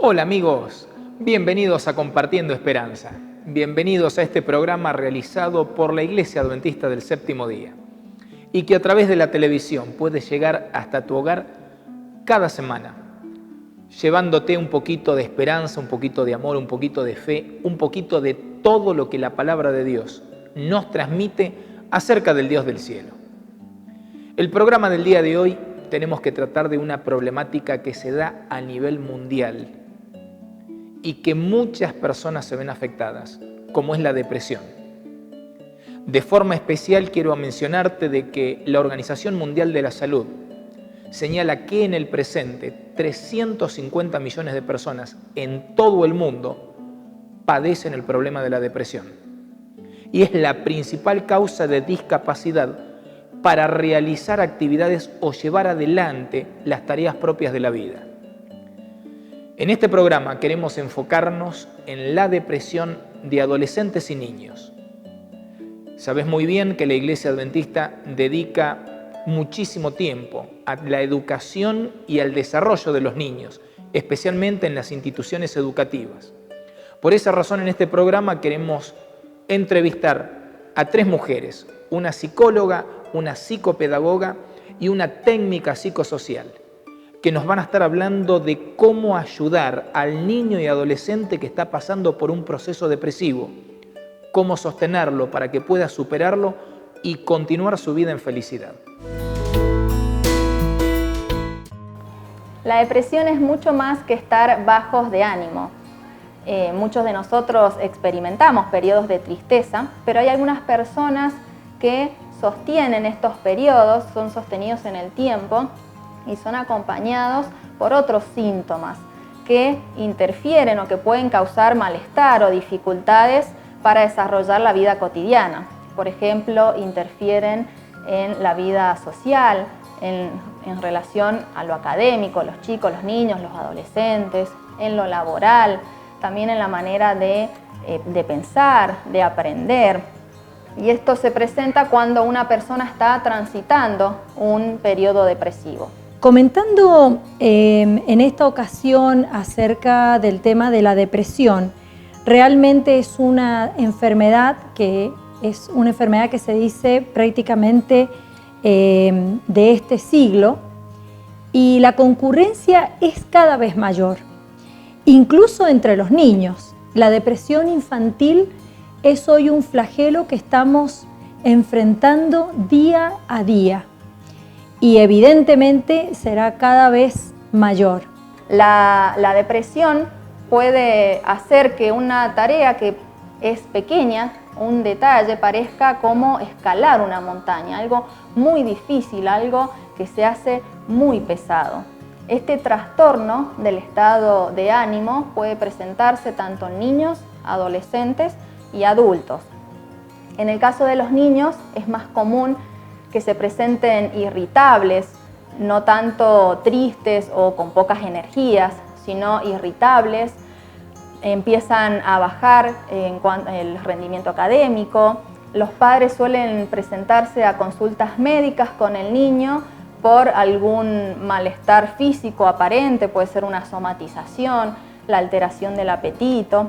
Hola amigos, bienvenidos a Compartiendo Esperanza. Bienvenidos a este programa realizado por la Iglesia Adventista del Séptimo Día y que a través de la televisión puede llegar hasta tu hogar cada semana, llevándote un poquito de esperanza, un poquito de amor, un poquito de fe, un poquito de todo lo que la palabra de Dios nos transmite acerca del Dios del cielo. El programa del día de hoy tenemos que tratar de una problemática que se da a nivel mundial y que muchas personas se ven afectadas, como es la depresión. De forma especial quiero mencionarte de que la Organización Mundial de la Salud señala que en el presente 350 millones de personas en todo el mundo padecen el problema de la depresión. Y es la principal causa de discapacidad para realizar actividades o llevar adelante las tareas propias de la vida. En este programa queremos enfocarnos en la depresión de adolescentes y niños. Sabes muy bien que la Iglesia Adventista dedica muchísimo tiempo a la educación y al desarrollo de los niños, especialmente en las instituciones educativas. Por esa razón, en este programa queremos entrevistar a 3 mujeres, una psicóloga, una psicopedagoga y una técnica psicosocial, que nos van a estar hablando de cómo ayudar al niño y adolescente que está pasando por un proceso depresivo, cómo sostenerlo para que pueda superarlo y continuar su vida en felicidad. La depresión es mucho más que estar bajos de ánimo. Muchos de nosotros experimentamos periodos de tristeza, pero hay algunas personas que sostienen estos periodos, son sostenidos en el tiempo y son acompañados por otros síntomas que interfieren o que pueden causar malestar o dificultades para desarrollar la vida cotidiana. Por ejemplo, interfieren en la vida social, en relación a lo académico, los chicos, los niños, los adolescentes, en lo laboral, también en la manera de pensar, de aprender. Y esto se presenta cuando una persona está transitando un periodo depresivo. Comentando en esta ocasión acerca del tema de la depresión, realmente es una enfermedad que se dice prácticamente de este siglo, y la concurrencia es cada vez mayor, incluso entre los niños. La depresión infantil es hoy un flagelo que estamos enfrentando día a día y evidentemente será cada vez mayor. La depresión puede hacer que una tarea que es pequeña, un detalle, parezca como escalar una montaña, algo muy difícil, algo que se hace muy pesado. Este trastorno del estado de ánimo puede presentarse tanto en niños, adolescentes y adultos. En el caso de los niños es más común que se presenten irritables, no tanto tristes o con pocas energías, sino irritables. Empiezan a bajar el rendimiento académico. Los padres suelen presentarse a consultas médicas con el niño por algún malestar físico aparente, puede ser una somatización, la alteración del apetito,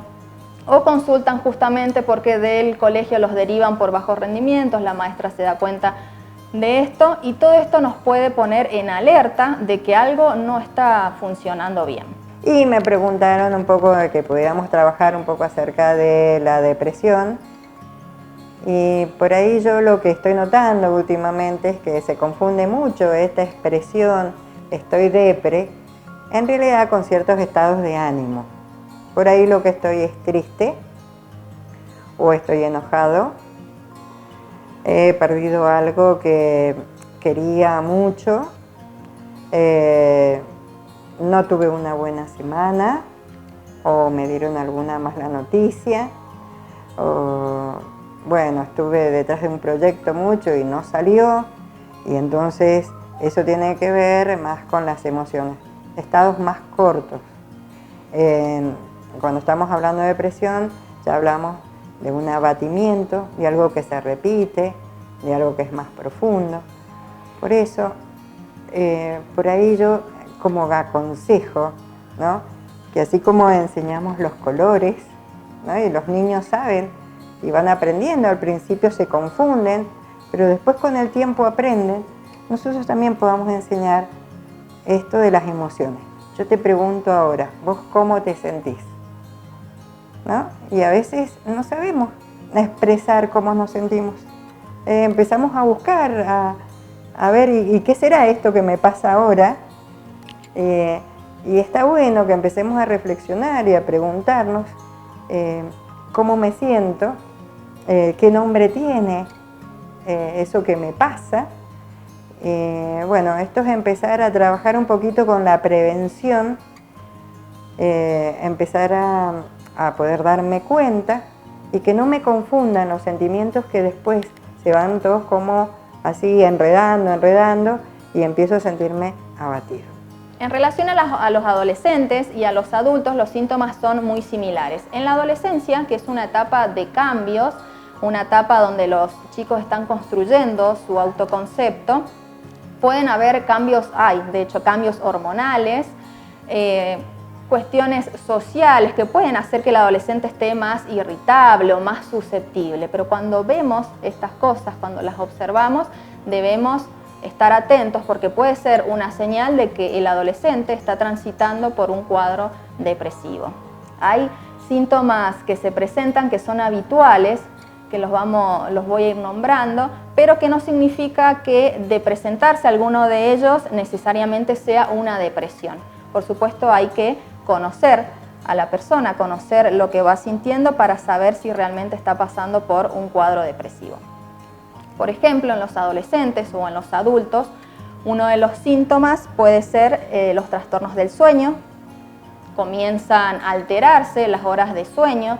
o consultan justamente porque del colegio los derivan por bajos rendimientos, la maestra se da cuenta de esto y todo esto nos puede poner en alerta de que algo no está funcionando bien. Y me preguntaron un poco de que pudiéramos trabajar un poco acerca de la depresión. Y por ahí yo lo que estoy notando últimamente es que se confunde mucho esta expresión estoy depre, en realidad con ciertos estados de ánimo. Por ahí lo que estoy es triste o estoy enojado. He perdido algo que quería mucho. No tuve una buena semana o me dieron alguna mala noticia. O, bueno, estuve detrás de un proyecto mucho y no salió. Y entonces eso tiene que ver más con las emociones. Estados más cortos. Cuando estamos hablando de depresión, ya hablamos de un abatimiento, de algo que se repite, de algo que es más profundo. Por eso, por ahí yo como aconsejo, ¿no? que así como enseñamos los colores, ¿no? Y los niños saben y van aprendiendo, al principio se confunden, pero después con el tiempo aprenden, nosotros también podamos enseñar esto de las emociones. Yo te pregunto ahora, ¿vos cómo te sentís? ¿No? Y a veces no sabemos expresar cómo nos sentimos. Empezamos a buscar, a ver, ¿y qué será esto que me pasa ahora? Y está bueno que empecemos a reflexionar y a preguntarnos cómo me siento, qué nombre tiene eso que me pasa. Bueno, esto es empezar a trabajar un poquito con la prevención, empezar a poder darme cuenta y que no me confundan los sentimientos que después se van todos como así enredando y empiezo a sentirme abatido. En relación a los adolescentes y a los adultos, los síntomas son muy similares. En la adolescencia, que es una etapa de cambios, una etapa donde los chicos están construyendo su autoconcepto, pueden haber cambios, de hecho cambios hormonales, cuestiones sociales que pueden hacer que el adolescente esté más irritable o más susceptible. Pero cuando vemos estas cosas, cuando las observamos, debemos estar atentos porque puede ser una señal de que el adolescente está transitando por un cuadro depresivo. Hay síntomas que se presentan que son habituales, que los voy a ir nombrando, pero que no significa que de presentarse alguno de ellos necesariamente sea una depresión. Por supuesto hay que conocer a la persona, conocer lo que va sintiendo para saber si realmente está pasando por un cuadro depresivo. Por ejemplo, en los adolescentes o en los adultos, uno de los síntomas puede ser los trastornos del sueño. Comienzan a alterarse las horas de sueño.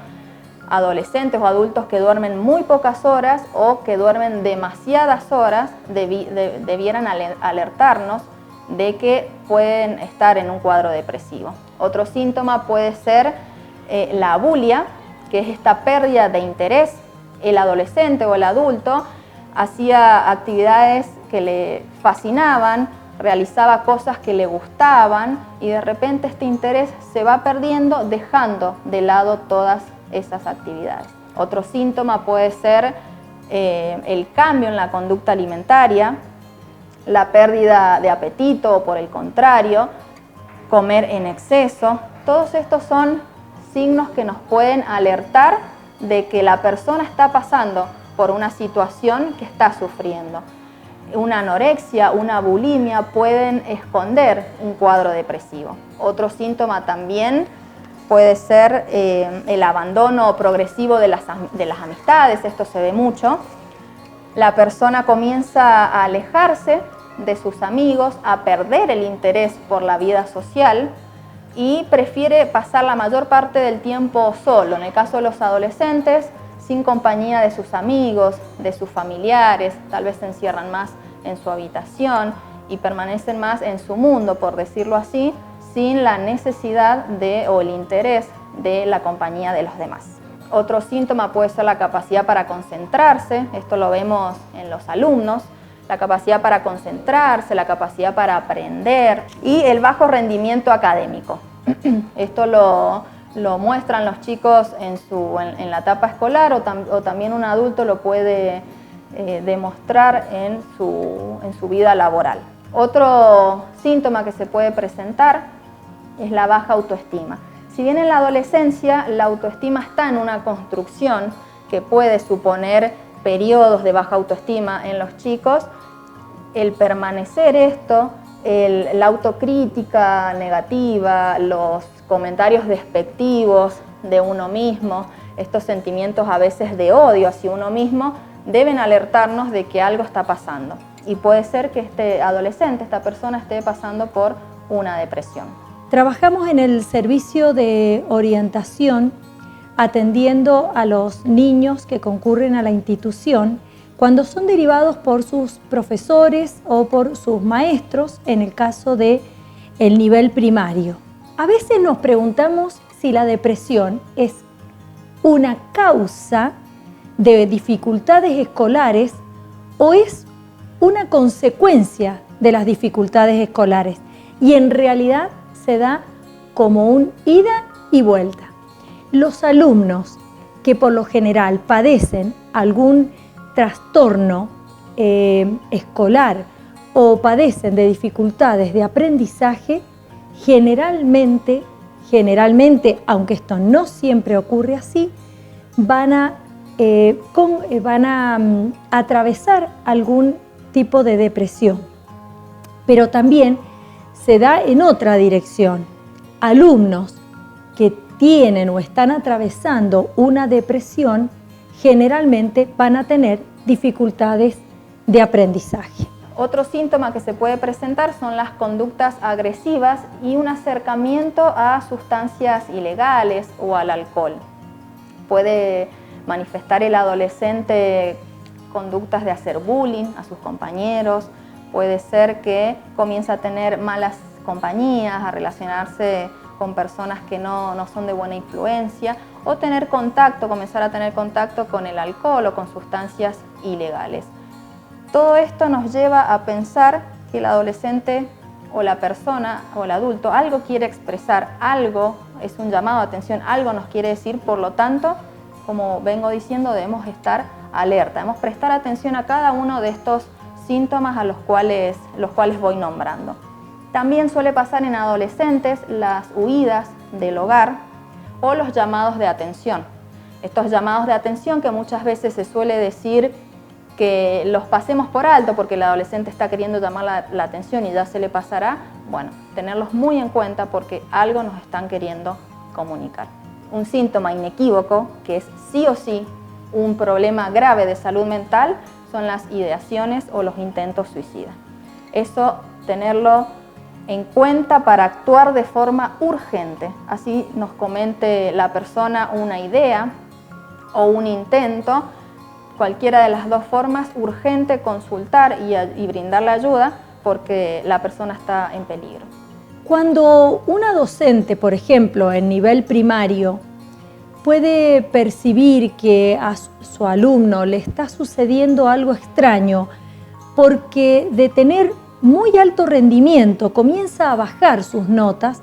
Adolescentes o adultos que duermen muy pocas horas o que duermen demasiadas horas debieran alertarnos de que pueden estar en un cuadro depresivo. Otro síntoma puede ser la abulia, que es esta pérdida de interés. El adolescente o el adulto hacía actividades que le fascinaban, realizaba cosas que le gustaban y de repente este interés se va perdiendo, dejando de lado todas esas actividades. Otro síntoma puede ser el cambio en la conducta alimentaria, la pérdida de apetito o por el contrario, comer en exceso. Todos estos son signos que nos pueden alertar de que la persona está pasando por una situación que está sufriendo. Una anorexia, una bulimia pueden esconder un cuadro depresivo. Otro síntoma también puede ser el abandono progresivo de las amistades, esto se ve mucho. La persona comienza a alejarse de sus amigos, a perder el interés por la vida social y prefiere pasar la mayor parte del tiempo solo. En el caso de los adolescentes, sin compañía de sus amigos, de sus familiares, tal vez se encierran más en su habitación y permanecen más en su mundo, por decirlo así, sin la necesidad o el interés de la compañía de los demás. Otro síntoma puede ser la capacidad para concentrarse, esto lo vemos en los alumnos, la capacidad para concentrarse, la capacidad para aprender y el bajo rendimiento académico. Esto lo muestran los chicos en la etapa escolar o también un adulto lo puede demostrar en su vida laboral. Otro síntoma que se puede presentar es la baja autoestima. Si bien en la adolescencia la autoestima está en una construcción que puede suponer periodos de baja autoestima en los chicos, el permanecer esto, la autocrítica negativa, los comentarios despectivos de uno mismo, estos sentimientos a veces de odio hacia uno mismo, deben alertarnos de que algo está pasando. Y puede ser que este adolescente, esta persona, esté pasando por una depresión. Trabajamos en el servicio de orientación atendiendo a los niños que concurren a la institución cuando son derivados por sus profesores o por sus maestros en el caso del nivel primario. A veces nos preguntamos si la depresión es una causa de dificultades escolares o es una consecuencia de las dificultades escolares y en realidad se da como un ida y vuelta. Los alumnos que por lo general padecen algún trastorno escolar o padecen de dificultades de aprendizaje, generalmente, aunque esto no siempre ocurre así, van a atravesar algún tipo de depresión. Pero también se da en otra dirección. Alumnos que tienen o están atravesando una depresión generalmente van a tener dificultades de aprendizaje. Otro síntoma que se puede presentar son las conductas agresivas y un acercamiento a sustancias ilegales o al alcohol. Puede manifestar el adolescente conductas de hacer bullying a sus compañeros, puede ser que comience a tener malas compañías, a relacionarse con personas que no son de buena influencia, o comenzar a tener contacto con el alcohol o con sustancias ilegales. Todo esto nos lleva a pensar que el adolescente o la persona o el adulto algo quiere expresar, algo es un llamado de atención, algo nos quiere decir, por lo tanto, como vengo diciendo, debemos estar alerta, debemos prestar atención a cada uno de estos síntomas a los cuales voy nombrando. También suele pasar en adolescentes las huidas del hogar o los llamados de atención. Estos llamados de atención que muchas veces se suele decir que los pasemos por alto porque el adolescente está queriendo llamar la atención y ya se le pasará, bueno, tenerlos muy en cuenta porque algo nos están queriendo comunicar. Un síntoma inequívoco que es sí o sí un problema grave de salud mental son las ideaciones o los intentos suicidas. Eso tenerlo en cuenta para actuar de forma urgente. Así nos comente la persona una idea o un intento, cualquiera de las dos formas, urgente consultar y brindarle ayuda porque la persona está en peligro. Cuando una docente, por ejemplo, en nivel primario, puede percibir que a su alumno le está sucediendo algo extraño porque de tener muy alto rendimiento comienza a bajar sus notas,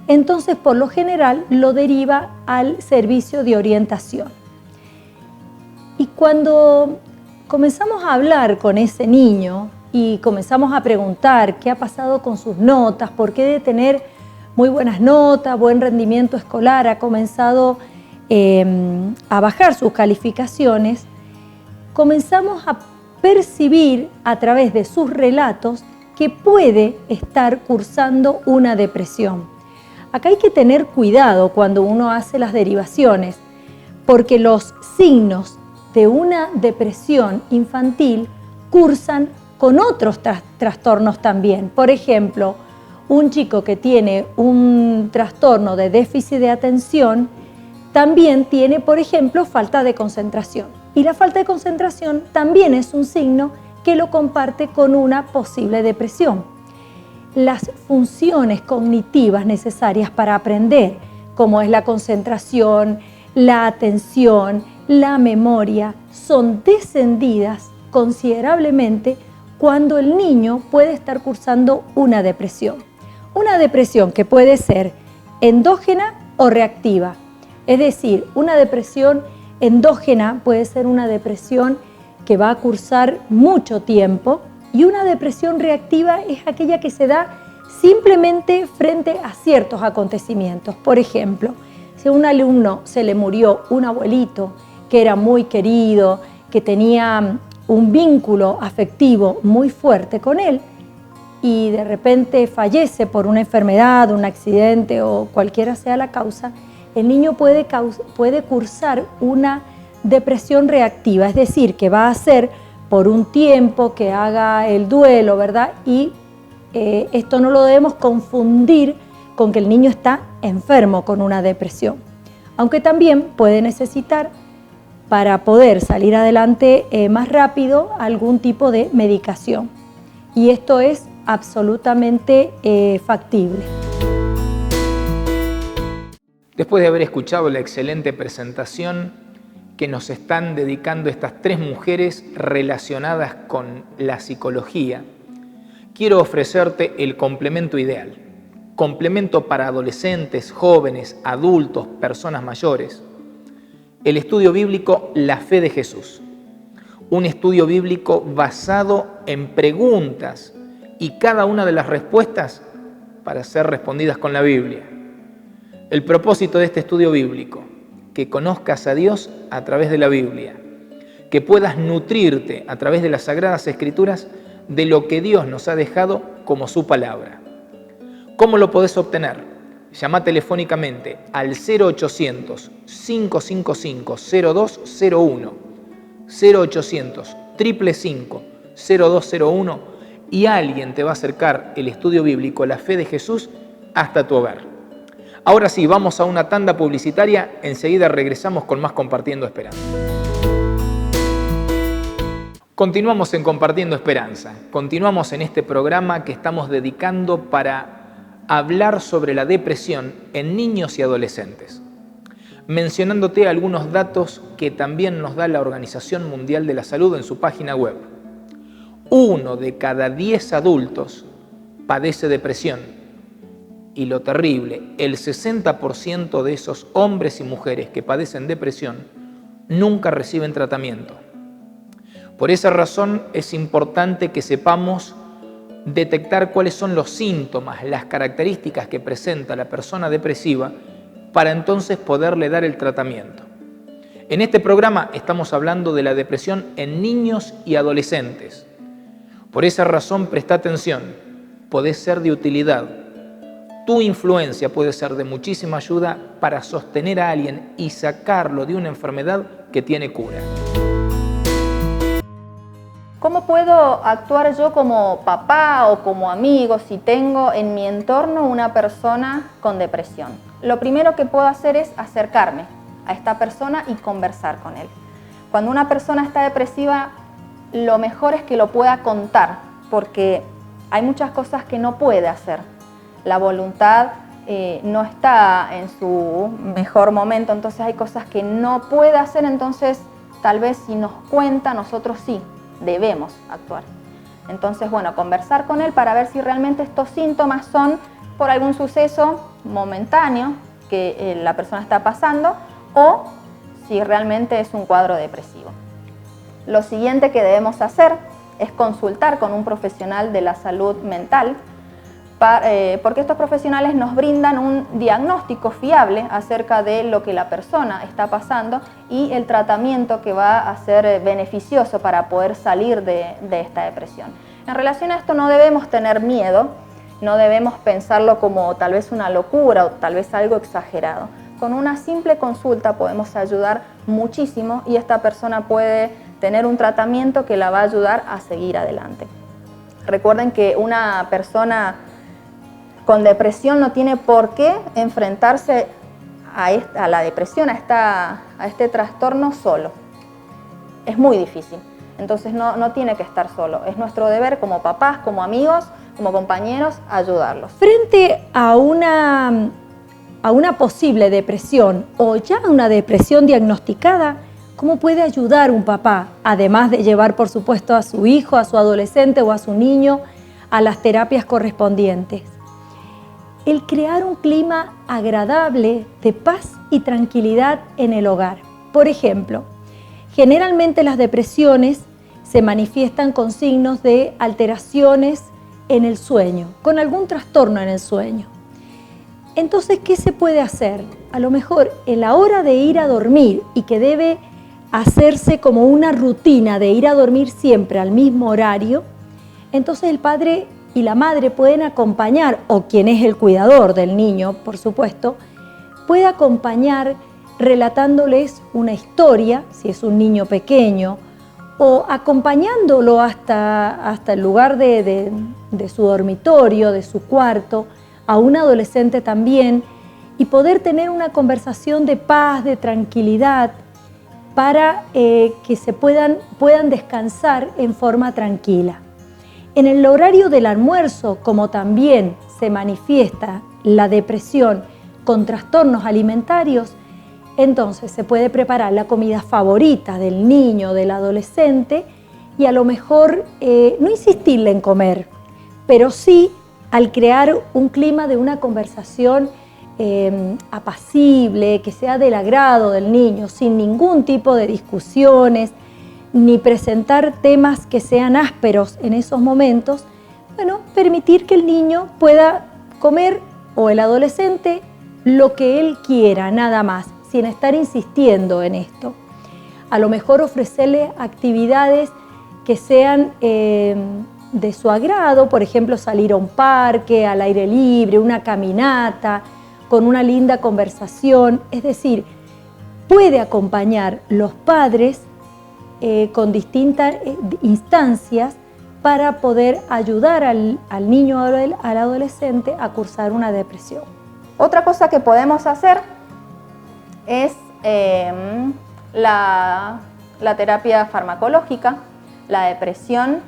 entonces por lo general lo deriva al servicio de orientación. Y cuando comenzamos a hablar con ese niño y comenzamos a preguntar qué ha pasado con sus notas, por qué de tener muy buenas notas, buen rendimiento escolar, ha comenzado a bajar sus calificaciones, comenzamos a percibir a través de sus relatos que puede estar cursando una depresión. Acá hay que tener cuidado cuando uno hace las derivaciones, porque los signos de una depresión infantil cursan con otros trastornos también. Por ejemplo, un chico que tiene un trastorno de déficit de atención también tiene, por ejemplo, falta de concentración. Y la falta de concentración también es un signo que lo comparte con una posible depresión. Las funciones cognitivas necesarias para aprender, como es la concentración, la atención, la memoria, son descendidas considerablemente cuando el niño puede estar cursando una depresión. Una depresión que puede ser endógena o reactiva. Es decir, una depresión endógena puede ser una depresión que va a cursar mucho tiempo y una depresión reactiva es aquella que se da simplemente frente a ciertos acontecimientos. Por ejemplo, si a un alumno se le murió un abuelito que era muy querido, que tenía un vínculo afectivo muy fuerte con él y de repente fallece por una enfermedad, un accidente o cualquiera sea la causa, el niño puede cursar una depresión reactiva, es decir, que va a ser por un tiempo que haga el duelo, ¿verdad? Y esto no lo debemos confundir con que el niño está enfermo con una depresión, aunque también puede necesitar, para poder salir adelante más rápido, algún tipo de medicación. Y esto es absolutamente factible. Después de haber escuchado la excelente presentación que nos están dedicando estas tres mujeres relacionadas con la psicología, quiero ofrecerte el complemento ideal. complemento para adolescentes, jóvenes, adultos, personas mayores. El estudio bíblico La Fe de Jesús. Un estudio bíblico basado en preguntas y cada una de las respuestas para ser respondidas con la Biblia. El propósito de este estudio bíblico, que conozcas a Dios a través de la Biblia, que puedas nutrirte a través de las Sagradas Escrituras de lo que Dios nos ha dejado como su palabra. ¿Cómo lo podés obtener? Llama telefónicamente al 0800-555-0201, 0800-555-0201 y alguien te va a acercar el estudio bíblico La Fe de Jesús hasta tu hogar. Ahora sí, vamos a una tanda publicitaria, enseguida regresamos con más Compartiendo Esperanza. Continuamos en Compartiendo Esperanza, continuamos en este programa que estamos dedicando para hablar sobre la depresión en niños y adolescentes, mencionándote algunos datos que también nos da la Organización Mundial de la Salud en su página web. 1 de cada 10 adultos padece depresión. Y lo terrible, el 60% de esos hombres y mujeres que padecen depresión nunca reciben tratamiento. Por esa razón es importante que sepamos detectar cuáles son los síntomas, las características que presenta la persona depresiva para entonces poderle dar el tratamiento. En este programa estamos hablando de la depresión en niños y adolescentes. Por esa razón presta atención, podés ser de utilidad. Tu influencia puede ser de muchísima ayuda para sostener a alguien y sacarlo de una enfermedad que tiene cura. ¿Cómo puedo actuar yo como papá o como amigo si tengo en mi entorno una persona con depresión? Lo primero que puedo hacer es acercarme a esta persona y conversar con él. Cuando una persona está depresiva, lo mejor es que lo pueda contar, porque hay muchas cosas que no puede hacer. La voluntad no está en su mejor momento, entonces hay cosas que no puede hacer, entonces tal vez si nos cuenta, nosotros sí debemos actuar. Entonces, bueno, conversar con él para ver si realmente estos síntomas son por algún suceso momentáneo que la persona está pasando o si realmente es un cuadro depresivo. Lo siguiente que debemos hacer es consultar con un profesional de la salud mental, porque estos profesionales nos brindan un diagnóstico fiable acerca de lo que la persona está pasando y el tratamiento que va a ser beneficioso para poder salir de esta depresión. En relación a esto no debemos tener miedo, no debemos pensarlo como tal vez una locura o tal vez algo exagerado. Con una simple consulta podemos ayudar muchísimo y esta persona puede tener un tratamiento que la va a ayudar a seguir adelante. Recuerden que una persona con depresión no tiene por qué enfrentarse a la depresión, a este trastorno solo. Es muy difícil, entonces no tiene que estar solo. Es nuestro deber como papás, como amigos, como compañeros, ayudarlos. Frente a una posible depresión o ya una depresión diagnosticada, ¿cómo puede ayudar un papá, además de llevar, por supuesto, a su hijo, a su adolescente o a su niño a las terapias correspondientes? El crear un clima agradable de paz y tranquilidad en el hogar. Por ejemplo, generalmente las depresiones se manifiestan con signos de alteraciones en el sueño, con algún trastorno en el sueño. Entonces, ¿qué se puede hacer? A lo mejor en la hora de ir a dormir y que debe hacerse como una rutina de ir a dormir siempre al mismo horario, entonces el padre y la madre pueden acompañar, o quien es el cuidador del niño, por supuesto, puede acompañar relatándoles una historia, si es un niño pequeño, o acompañándolo hasta el lugar de su dormitorio, de su cuarto, a un adolescente también, y poder tener una conversación de paz, de tranquilidad, para que se puedan descansar en forma tranquila. En el horario del almuerzo, como también se manifiesta la depresión con trastornos alimentarios, entonces se puede preparar la comida favorita del niño, del adolescente, y a lo mejor no insistirle en comer, pero sí al crear un clima de una conversación apacible, que sea del agrado del niño, sin ningún tipo de discusiones, ni presentar temas que sean ásperos en esos momentos, bueno, permitir que el niño pueda comer, o el adolescente, lo que él quiera, nada más, sin estar insistiendo en esto. A lo mejor ofrecerle actividades que sean de su agrado, por ejemplo, salir a un parque, al aire libre, una caminata, con una linda conversación. Es decir, puede acompañar los padres con distintas instancias para poder ayudar al niño o al adolescente a cursar una depresión. Otra cosa que podemos hacer es la terapia farmacológica. La depresión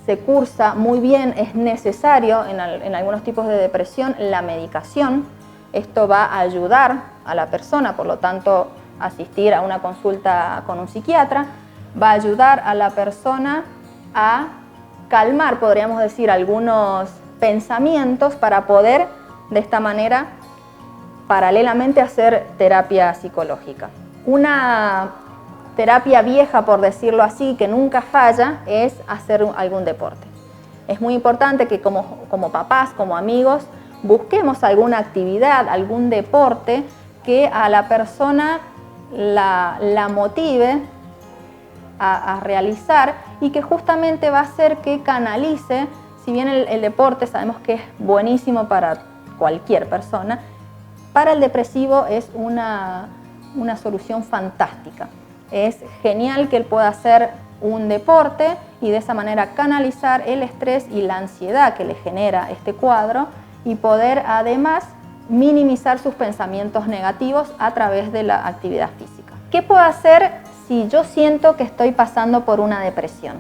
se cursa muy bien, es necesario en algunos tipos de depresión la medicación. Esto va a ayudar a la persona, por lo tanto, asistir a una consulta con un psiquiatra va a ayudar a la persona a calmar, podríamos decir, algunos pensamientos para poder, de esta manera, paralelamente hacer terapia psicológica. Una terapia vieja, por decirlo así, que nunca falla, es hacer algún deporte. Es muy importante que como papás, como amigos, busquemos alguna actividad, algún deporte que a la persona la motive a realizar y que justamente va a hacer que canalice, si bien el deporte sabemos que es buenísimo para cualquier persona, para el depresivo es una solución fantástica. Es genial que él pueda hacer un deporte y de esa manera canalizar el estrés y la ansiedad que le genera este cuadro y poder además minimizar sus pensamientos negativos a través de la actividad física. ¿Qué puedo hacer si yo siento que estoy pasando por una depresión?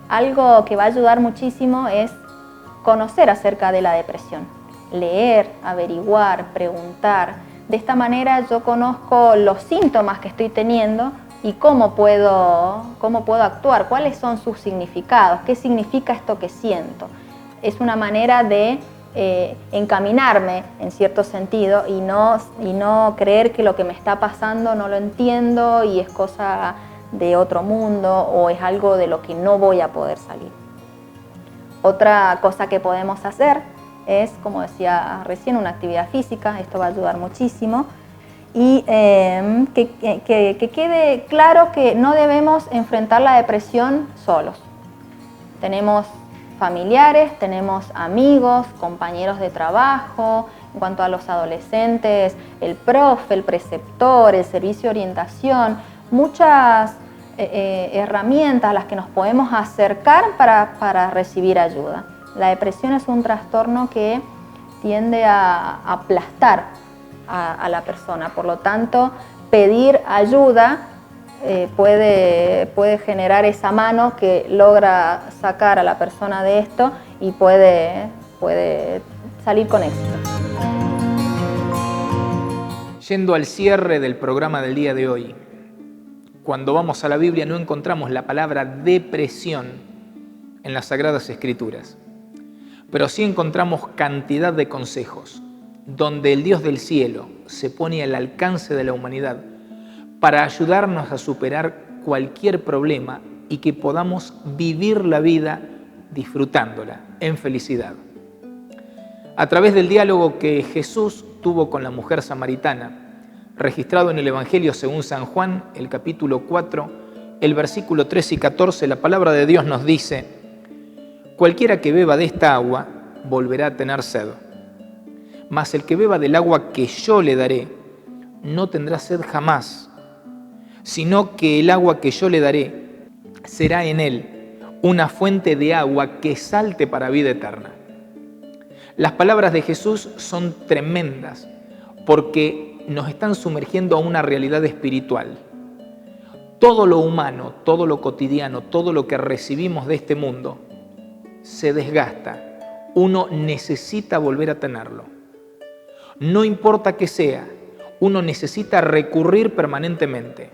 Algo que va a ayudar muchísimo es conocer acerca de la depresión, leer, averiguar, preguntar. De esta manera yo conozco los síntomas que estoy teniendo y cómo puedo actuar, cuáles son sus significados, qué significa esto que siento. Es una manera de encaminarme en cierto sentido y no creer que lo que me está pasando no lo entiendo y es cosa de otro mundo o es algo de lo que no voy a poder salir. Otra cosa que podemos hacer es, como decía recién, una actividad física. Esto va a ayudar muchísimo y que quede claro que no debemos enfrentar la depresión solos. Tenemos familiares, tenemos amigos, compañeros de trabajo. En cuanto a los adolescentes, el profe, el preceptor, el servicio de orientación, muchas herramientas a las que nos podemos acercar para recibir ayuda. La depresión es un trastorno que tiende a aplastar a la persona, por lo tanto, pedir ayuda puede generar esa mano que logra sacar a la persona de esto y puede salir con éxito. Yendo al cierre del programa del día de hoy, cuando vamos a la Biblia no encontramos la palabra depresión en las Sagradas Escrituras, pero sí encontramos cantidad de consejos donde el Dios del cielo se pone al alcance de la humanidad para ayudarnos a superar cualquier problema y que podamos vivir la vida disfrutándola en felicidad. A través del diálogo que Jesús tuvo con la mujer samaritana, registrado en el Evangelio según San Juan, el capítulo 4, el versículo 13 y 14, la palabra de Dios nos dice: cualquiera que beba de esta agua volverá a tener sed, mas el que beba del agua que yo le daré no tendrá sed jamás, sino que el agua que yo le daré será en él una fuente de agua que salte para vida eterna. Las palabras de Jesús son tremendas porque nos están sumergiendo a una realidad espiritual. Todo lo humano, todo lo cotidiano, todo lo que recibimos de este mundo se desgasta. Uno necesita volver a tenerlo. No importa qué sea, uno necesita recurrir permanentemente.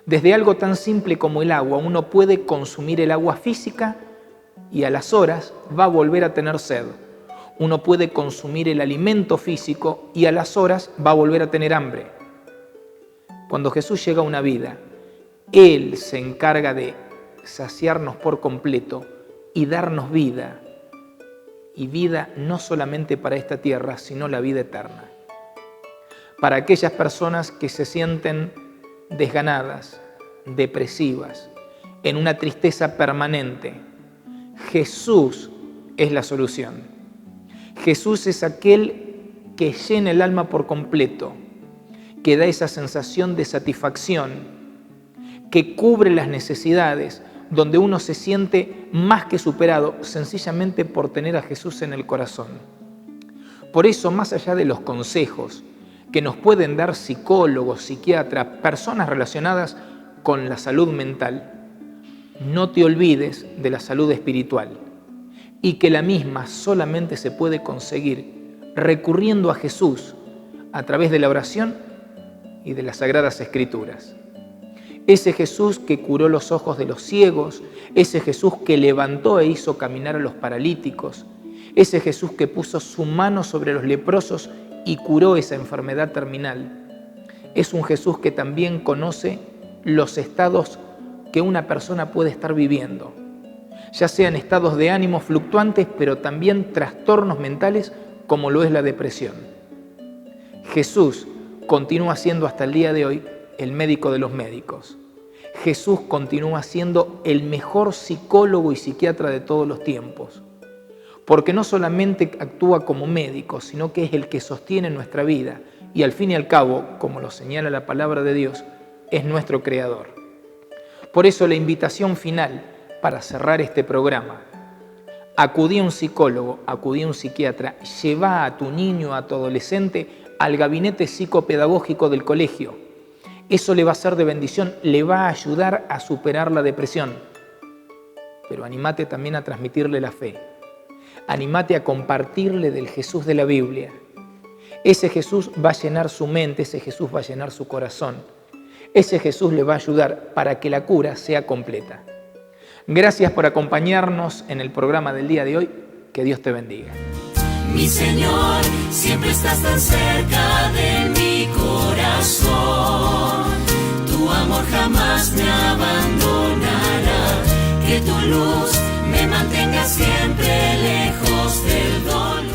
Desde algo tan simple como el agua, uno puede consumir el agua física y a las horas va a volver a tener sed. Uno puede consumir el alimento físico y a las horas va a volver a tener hambre. Cuando Jesús llega a una vida, Él se encarga de saciarnos por completo y darnos vida. Y vida no solamente para esta tierra, sino la vida eterna. Para aquellas personas que se sienten desganadas, depresivas, en una tristeza permanente, Jesús es la solución. Jesús es aquel que llena el alma por completo, que da esa sensación de satisfacción, que cubre las necesidades, donde uno se siente más que superado sencillamente por tener a Jesús en el corazón. Por eso, más allá de los consejos que nos pueden dar psicólogos, psiquiatras, personas relacionadas con la salud mental, no te olvides de la salud espiritual y que la misma solamente se puede conseguir recurriendo a Jesús a través de la oración y de las Sagradas Escrituras. Ese Jesús que curó los ojos de los ciegos, ese Jesús que levantó e hizo caminar a los paralíticos, ese Jesús que puso su mano sobre los leprosos y curó esa enfermedad terminal. Es un Jesús que también conoce los estados que una persona puede estar viviendo, ya sean estados de ánimo fluctuantes, pero también trastornos mentales como lo es la depresión. Jesús continúa siendo hasta el día de hoy el médico de los médicos. Jesús continúa siendo el mejor psicólogo y psiquiatra de todos los tiempos, porque no solamente actúa como médico, sino que es el que sostiene nuestra vida y al fin y al cabo, como lo señala la palabra de Dios, es nuestro creador. Por eso la invitación final para cerrar este programa: acudí a un psicólogo, acudí a un psiquiatra, lleva a tu niño, a tu adolescente al gabinete psicopedagógico del colegio. Eso le va a ser de bendición, le va a ayudar a superar la depresión. Pero anímate también a transmitirle la fe. Anímate a compartirle del Jesús de la Biblia. Ese Jesús va a llenar su mente, ese Jesús va a llenar su corazón. Ese Jesús le va a ayudar para que la cura sea completa. Gracias por acompañarnos en el programa del día de hoy. Que Dios te bendiga. Mi Señor, siempre estás tan cerca de mi corazón. Tu amor jamás me abandonará. Que tu luz me mantenga siempre lejos del dolor.